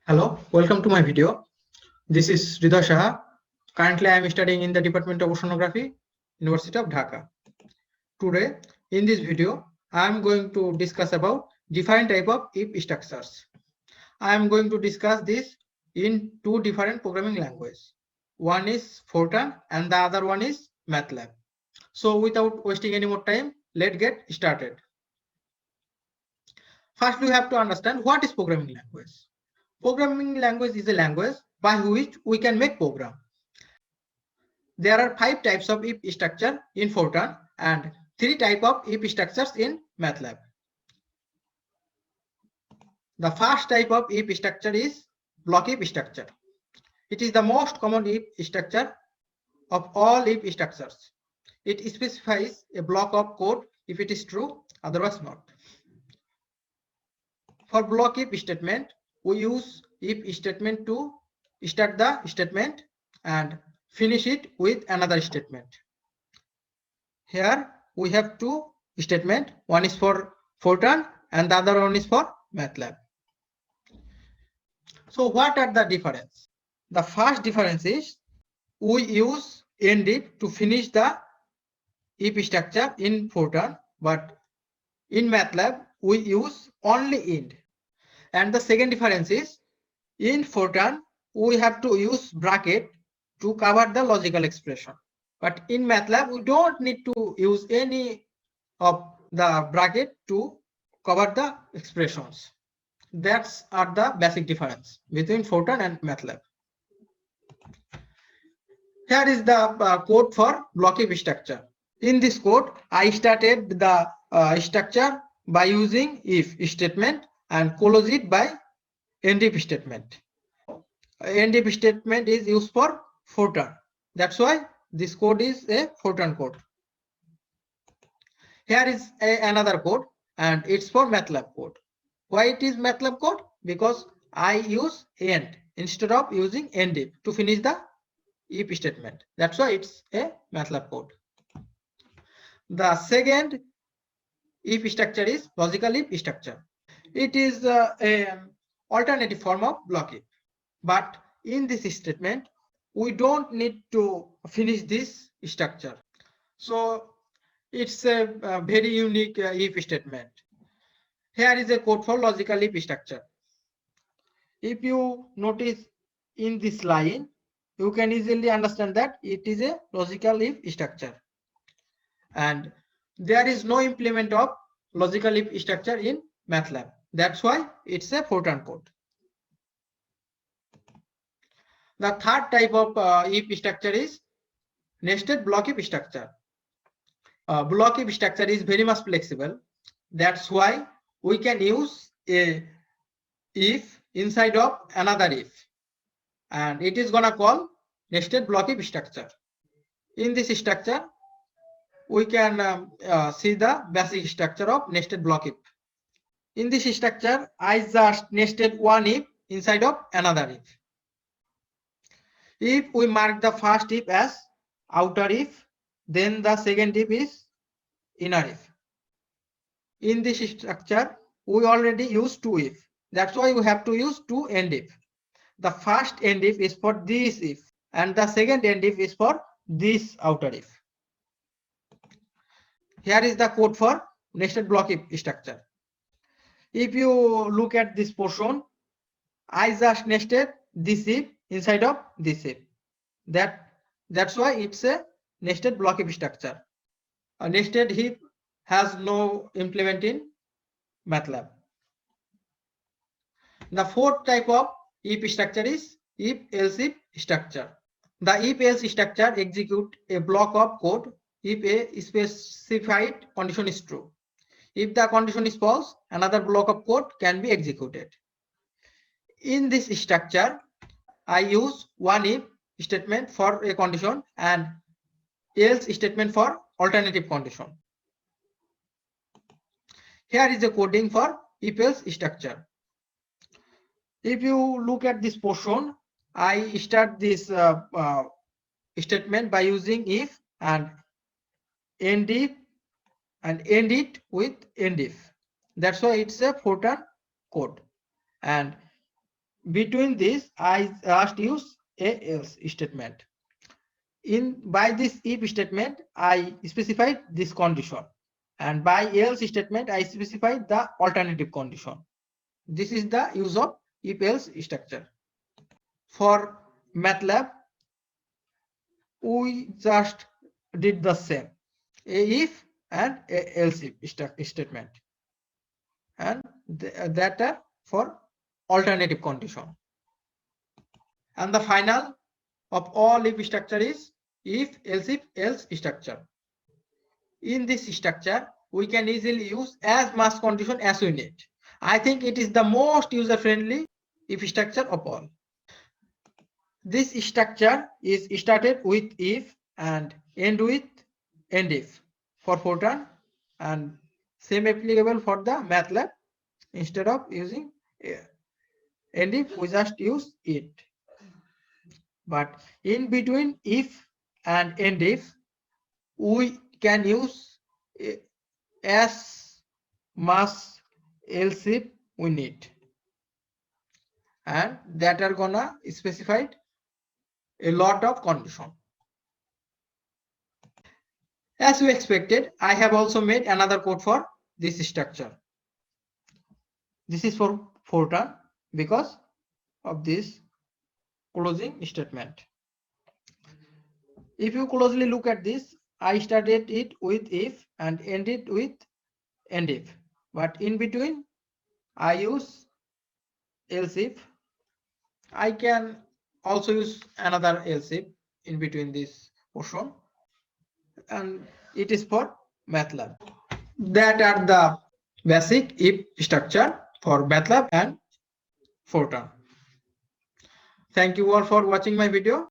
Hello, welcome to my video. This is Hriday Saha. Currently, I am studying in the Department of Oceanography, University of Dhaka. Today, in this video, I am going to discuss about different type of if structures. I am going to discuss this in two different programming languages. One is Fortran and the other one is MATLAB. So, without wasting any more time, let's get started. First, we have to understand what is programming language. Programming language is a language by which we can make program. There are 5 types of if structure in Fortran and 3 types of if structures in MATLAB. The first type of if structure is block if structure. It is the most common if structure of all if structures. It specifies a block of code if it is true, otherwise not. For block if statement, we use if statement to start the statement and finish it with another statement. Here we have two statements. One is for Fortran and the other one is for MATLAB. So what are the difference? The first difference is we use end if to finish the if structure in Fortran, but in MATLAB we use only end. And the second difference is in Fortran we have to use bracket to cover the logical expression. But in MATLAB we don't need to use any of the bracket to cover the expressions. That's are the basic difference between Fortran and MATLAB. Here is the code for block if structure. In this code, I started the structure by using if statement and close it by end if statement. End if statement is used for Fortran. That's why this code is a Fortran code. Here is another code and it's for MATLAB code. Why it is MATLAB code? Because I use end instead of using end if to finish the if statement. That's why it's a MATLAB code. The second if structure is logical if structure. It is an alternative form of block if. But in this statement, we don't need to finish this structure. So it's a very unique if statement. Here is a code for logical if structure. If you notice in this line, you can easily understand that it is a logical if structure. And there is no implement of logical if structure in MATLAB. That's why it's a Fortran code. The third type of if structure is nested block if structure. Block if structure is very much flexible. That's why we can use a if inside of another if, and it is gonna call nested block if structure. In this structure, we can see the basic structure of nested block if. In this structure, I just nested one if inside of another if. If we mark the first if as outer if, then the second if is inner if. In this structure, we already use two if. That's why we have to use two end if. The first end if is for this if, and the second end if is for this outer if. Here is the code for nested block if structure. If you look at this portion, I just nested this if inside of this if. That's why it's a nested block if structure. A nested heap has no implement in MATLAB. The fourth type of if structure is if else if structure. The if else structure execute a block of code if a specified condition is true. If the condition is false, another block of code can be executed. In this structure, I use one if statement for a condition and else statement for alternative condition. Here is the coding for if else structure. If you look at this portion, I start this statement by using if and end if and end it with end if. That's why it's a Fortran code. And between this, I just use a else statement. By this if statement, I specified this condition, and by else statement, I specified the alternative condition. This is the use of if else structure. For MATLAB, we just did the same, a if and a else if statement, and that are for alternative condition. And the final of all if structure is if else structure. In this structure, we can easily use as much condition as we need. I think it is the most user friendly if structure of all. This structure is started with if and end with end if for Fortran, and same applicable for the MATLAB. Instead of using end if, we just use it. But in between if and end if, we can use as much else if we need, and that are gonna specify a lot of condition. As we expected, I have also made another code for this structure. This is for Fortran because of this closing statement. If you closely look at this, I started it with if and ended with end if, but in between I use else if. I can also use another else if in between this portion, and it is for MATLAB. That are the basic if structure for MATLAB and Fortran. Thank you all for watching my video.